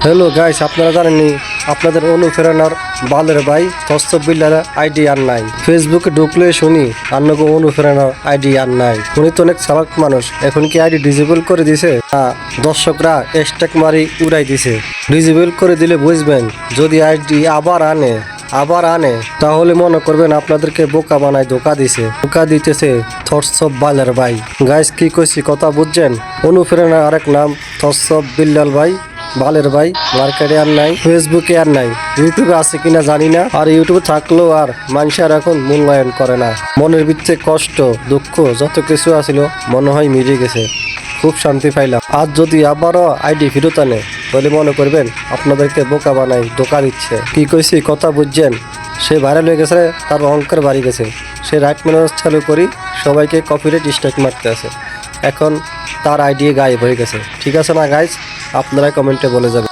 Hello guys, আপনারা জানেননি আপনাদের অনুপ্রেরণার বালের ভাই তস্তব বিল্লার আইডি আর নাই। ফেসবুকে ঢুকলে শুনি আন্নগো অনুপ্রেরণার আইডি আর নাই। উনি তো অনেক চালাক মানুষ, এখন কি আইডি ডিজেবল করে দিছে? দর্শকরা স্ট্যাক মারি উড়াই দিছে। ডিজেবল করে দিলে বুঝবেন, যদি আইডি আবার আনে তাহলে মনে করবেন আপনাদেরকে বোকা বানায় ধোকা দিছে, ধোকা দিতেছে থরসব বালের ভাই। গাইস কি কইছি কথা বুঝছেন? অনুপ্রেরণার আরেক নাম থরসব বিল্লাল ভাই বালের ভাই। মার্কেটে আর নাই, ফেসবুকে আর নাই, ইউটিউবে আছে কিনা জানি না। আর ইউটিউবে থাকলেও আর মানুষ আর এখন মূল্যায়ন করে না। মনের ভিতরে কষ্ট দুঃখ যত কিছু আছিল মনে হয় মিটে গেছে, খুব শান্তি পাইলাম। আর যদি আবারও আইডি ফেরত আনে তাহলে মনে করবেন আপনাদেরকে বোকা বানাই ধোকা দিচ্ছে। কি কইছি কথা বুঝছেন? সে ভাইরাল হয়ে গেছে, তার অহংকার বাড়ি গেছে। সে রাইট ম্যানেজ চালু করি সবাইকে কপিরাইট স্ট্রাইক মারতে আছে। এখন তার আইডি গায়েব হয়ে গেছে। ঠিক আছে না গাইজ? আপনারা কমেন্টে বলে যাবেন।